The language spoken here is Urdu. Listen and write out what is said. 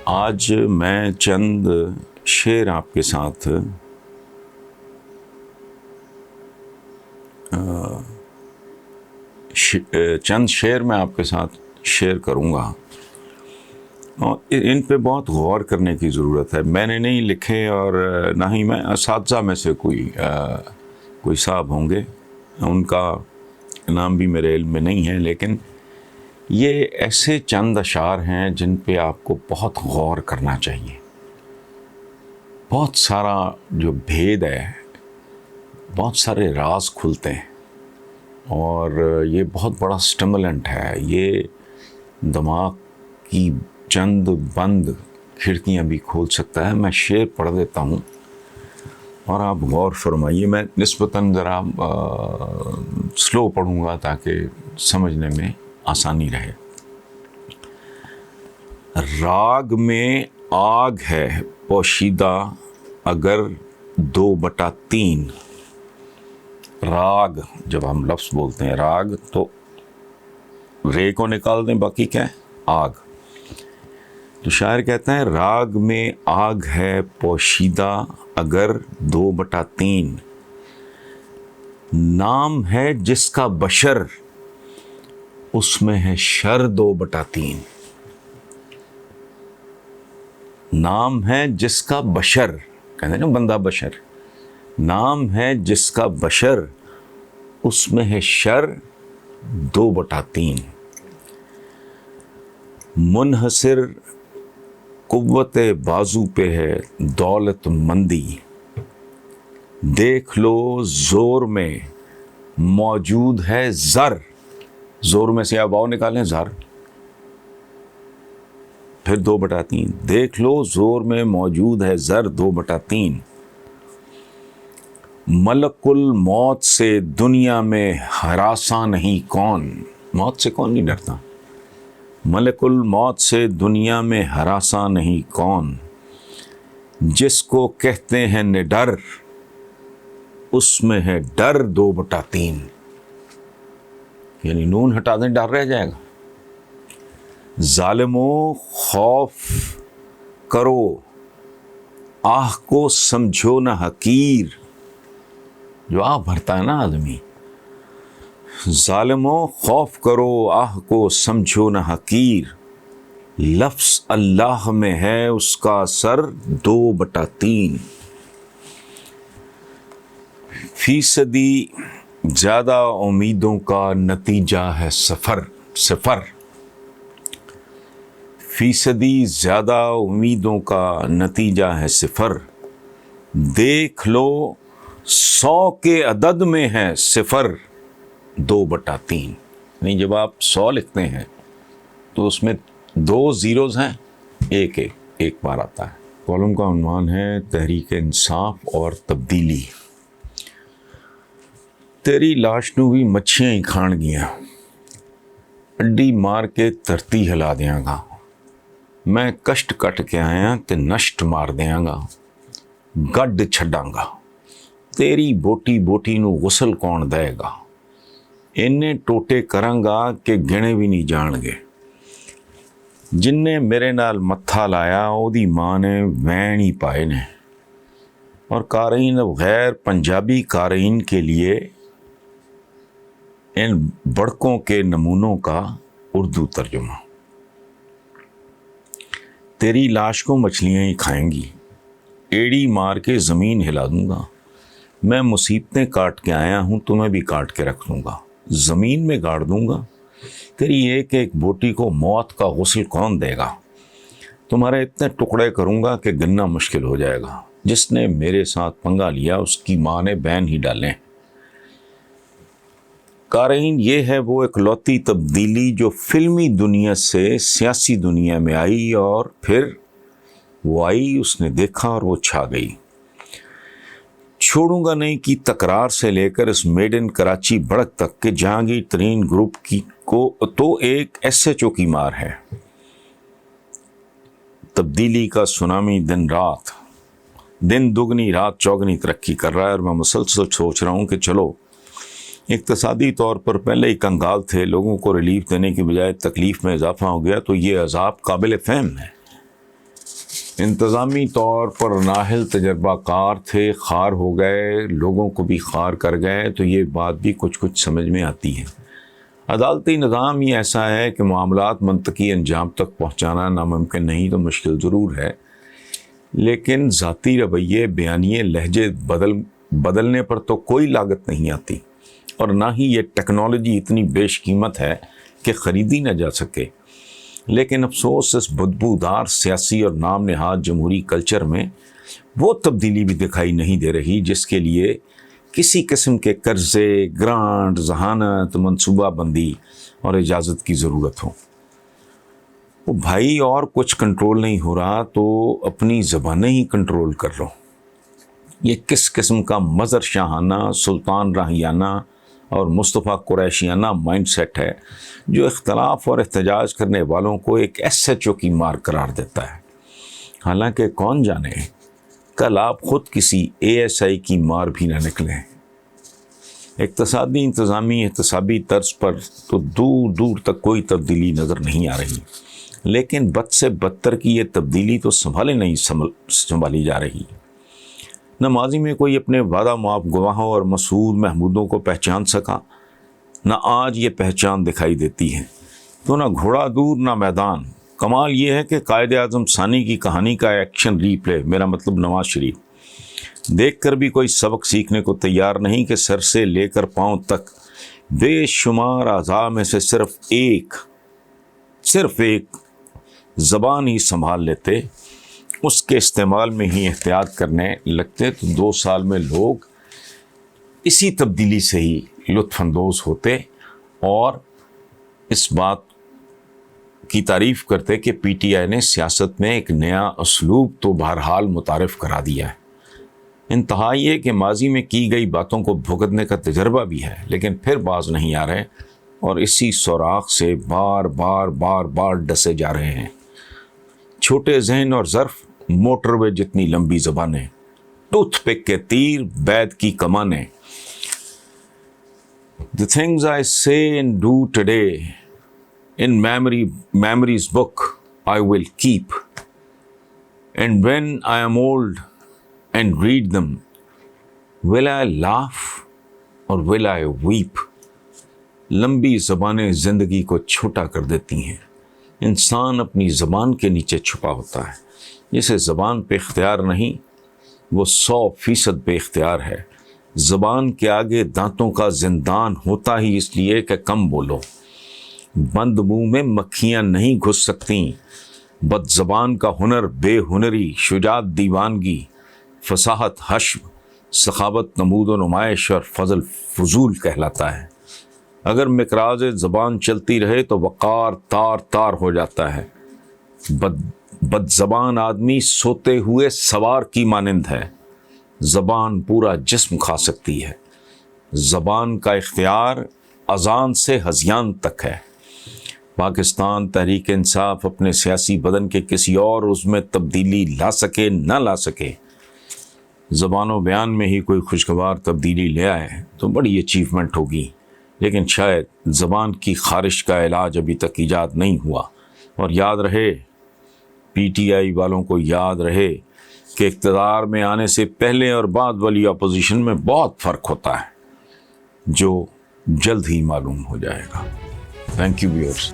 آج میں چند شعر آپ کے ساتھ میں آپ کے ساتھ شیئر کروں گا، اور ان پہ بہت غور کرنے کی ضرورت ہے۔ میں نے نہیں لکھے، اور نہ ہی میں، اساتذہ میں سے کوئی صاحب ہوں گے، ان کا نام بھی میرے علم میں نہیں ہے، لیکن یہ ایسے چند اشعار ہیں جن پہ آپ کو بہت غور کرنا چاہیے۔ بہت سارا جو بھید ہے، بہت سارے راز کھلتے ہیں، اور یہ بہت بڑا سٹیمولنٹ ہے۔ یہ دماغ کی چند بند کھڑکیاں بھی کھول سکتا ہے۔ میں شعر پڑھ دیتا ہوں اور آپ غور فرمائیے۔ میں نسبتاً ذرا سلو پڑھوں گا تاکہ سمجھنے میں آسانی رہے۔ راگ میں آگ ہے پوشیدہ اگر 2/3۔ راگ، جب ہم لفظ بولتے ہیں راگ تو رے کو نکال دیں، باقی کیا ہے؟ آگ۔ تو شاعر کہتا ہے راگ میں آگ ہے پوشیدہ اگر 2/3، نام ہے جس کا بشر اس میں ہے شر 2/3۔ نام ہے جس کا بشر، کہتے ہیں نا بندہ بشر، نام ہے جس کا بشر اس میں ہے شر 2/3۔ منحصر قوت بازو پہ ہے دولت مندی، دیکھ لو زور میں موجود ہے زر۔ زور میں سے آپ واو نکالیں، زر، پھر 2/3۔ دیکھ لو زور میں موجود ہے زر 2/3۔ ملک الموت سے دنیا میں ہراساں نہیں کون۔ موت سے کون نہیں ڈرتا؟ ملک الموت سے دنیا میں ہراساں نہیں کون، جس کو کہتے ہیں نڈر اس میں ہے ڈر 2/3۔ یعنی نون ہٹا دیں، ڈر رہ جائے گا۔ ظالموں خوف کرو آہ کو سمجھو نہ حقیر۔ جو آہ بھرتا ہے نا آدمی، ظالموں خوف کرو آہ کو سمجھو نہ حقیر، لفظ اللہ میں ہے اس کا اثر 2/3۔ فیصدی زیادہ امیدوں کا نتیجہ ہے صفر۔ فیصدی زیادہ امیدوں کا نتیجہ ہے صفر، دیکھ لو 100 کے عدد میں ہے صفر 2/3۔ یعنی جب آپ 100 لکھتے ہیں تو اس میں 2 زیروز ہیں، ایک بار آتا ہے۔ کالم کا عنوان ہے تحریک انصاف اور تبدیلی۔ تیری لاش نو بھی مچھیاں ہی کھان گیاں، اڈی مار کے دھرتی ہلا دیاں گا، میں کشٹ کٹ کے آیا تے نشٹ مار دیاں گا، گڈ چھڈاں گا، تیری بوٹی بوٹی نو غسل کون دے گا، اینے ٹوٹے کراں گا کہ گنے بھی نہیں جان گے، جن نے میرے نال متھا لایا او دی ماں نے وین ہی پائے نے۔ اور قارئین غیر پنجابی قارئین کے لیے ان بڑکوں کے نمونوں کا اردو ترجمہ۔ تیری لاش کو مچھلیاں ہی کھائیں گی، ایڑی مار کے زمین ہلا دوں گا، میں مصیبتیں کاٹ کے آیا ہوں تمہیں بھی کاٹ کے رکھ دوں گا، زمین میں گاڑ دوں گا، تیری ایک ایک بوٹی کو موت کا غسل کون دے گا، تمہارے اتنے ٹکڑے کروں گا کہ گننا مشکل ہو جائے گا، جس نے میرے ساتھ پنگا لیا اس کی ماں نے بین ہی ڈالیں۔ قارئین، یہ ہے وہ اکلوتی تبدیلی جو فلمی دنیا سے سیاسی دنیا میں آئی، اور پھر وہ آئی، اس نے دیکھا اور وہ چھا گئی۔ چھوڑوں گا نہیں کی تکرار سے لے کر اس میڈ ان کراچی بڑک تک کہ جہانگیر ترین گروپ کی کو تو ایک SHO کی مار ہے۔ تبدیلی کا سونامی دن دگنی رات چوگنی ترقی کر رہا ہے، اور میں مسلسل سوچ رہا ہوں کہ چلو اقتصادی طور پر پہلے ہی کنگال تھے، لوگوں کو ریلیف دینے کی بجائے تکلیف میں اضافہ ہو گیا، تو یہ عذاب قابل فہم ہے۔ انتظامی طور پر نااہل تجربہ کار تھے، خار ہو گئے، لوگوں کو بھی خار کر گئے، تو یہ بات بھی کچھ سمجھ میں آتی ہے۔ عدالتی نظام ہی ایسا ہے کہ معاملات منطقی انجام تک پہنچانا ناممکن نہیں تو مشکل ضرور ہے، لیکن ذاتی رویے، بیانیے، لہجے بدلنے پر تو کوئی لاگت نہیں آتی، اور نہ ہی یہ ٹیکنالوجی اتنی بیش قیمت ہے کہ خریدی نہ جا سکے۔ لیکن افسوس اس بدبودار سیاسی اور نام نہاد جمہوری کلچر میں وہ تبدیلی بھی دکھائی نہیں دے رہی جس کے لیے کسی قسم کے قرضے، گرانٹ، ذہانت، منصوبہ بندی اور اجازت کی ضرورت ہو۔ وہ بھائی اور کچھ کنٹرول نہیں ہو رہا تو اپنی زبانیں ہی کنٹرول کر لو۔ یہ کس قسم کا مظہر شاہانہ، سلطان راہیانہ اور مصطفیٰ قریشیانہ مائنڈ سیٹ ہے جو اختلاف اور احتجاج کرنے والوں کو ایک ایس ایچ او کی مار قرار دیتا ہے، حالانکہ کون جانے کل آپ خود کسی اے ایس آئی کی مار بھی نہ نکلیں۔ اقتصادی، انتظامی، احتسابی طرز پر تو دور دور تک کوئی تبدیلی نظر نہیں آ رہی، لیکن بد سے بدتر کی یہ تبدیلی تو سنبھالی جا رہی۔ نہ ماضی میں کوئی اپنے وعدہ معاف گواہوں اور مسعود محمودوں کو پہچان سکا، نہ آج یہ پہچان دکھائی دیتی ہے، تو نہ گھوڑا دور نہ میدان۔ کمال یہ ہے کہ قائد اعظم ثانی کی کہانی کا ایکشن ری پلے، میرا مطلب نواز شریف، دیکھ کر بھی کوئی سبق سیکھنے کو تیار نہیں کہ سر سے لے کر پاؤں تک بے شمار اعضاء میں سے صرف ایک زبان ہی سنبھال لیتے، اس کے استعمال میں ہی احتیاط کرنے لگتے، تو 2 سال میں لوگ اسی تبدیلی سے ہی لطف اندوز ہوتے اور اس بات کی تعریف کرتے کہ پی ٹی آئی نے سیاست میں ایک نیا اسلوب تو بہرحال متعارف کرا دیا ہے۔ انتہا یہ کہ ماضی میں کی گئی باتوں کو بھگتنے کا تجربہ بھی ہے، لیکن پھر باز نہیں آ رہے اور اسی سوراخ سے بار ڈسے جا رہے ہیں۔ چھوٹے ذہن اور ظرف، موٹر وے جتنی لمبی زبانیں، ٹوتھ پک کے تیر، بیت کی کمانیں۔ The things I say and do today in memory's book I will keep, and when I am old and read them, will I laugh or will I weep? لمبی زبانیں زندگی کو چھوٹا کر دیتی ہیں۔ انسان اپنی زبان کے نیچے چھپا ہوتا ہے۔ جسے زبان پہ اختیار نہیں وہ 100% بے اختیار ہے۔ زبان کے آگے دانتوں کا زندان ہوتا ہی اس لیے کہ کم بولو۔ بند منہ میں مکھیاں نہیں گھس سکتیں۔ بد زبان کا ہنر بے ہنری، شجاعت دیوانگی، فصاحت حشم، سخاوت نمود و نمائش اور فضل فضول کہلاتا ہے۔ اگر مقراظ زبان چلتی رہے تو وقار تار ہو جاتا ہے۔ بد زبان آدمی سوتے ہوئے سوار کی مانند ہے۔ زبان پورا جسم کھا سکتی ہے۔ زبان کا اختیار اذان سے ہذیان تک ہے۔ پاکستان تحریک انصاف اپنے سیاسی بدن کے کسی اور عضو میں تبدیلی لا سکے نہ لا سکے، زبان و بیان میں ہی کوئی خوشگوار تبدیلی لے آئے تو بڑی اچیومنٹ ہوگی، لیکن شاید زبان کی خارش کا علاج ابھی تک ایجاد نہیں ہوا۔ اور یاد رہے، پی ٹی آئی والوں کو یاد رہے کہ اقتدار میں آنے سے پہلے اور بعد والی اپوزیشن میں بہت فرق ہوتا ہے، جو جلد ہی معلوم ہو جائے گا۔ Thank you viewers.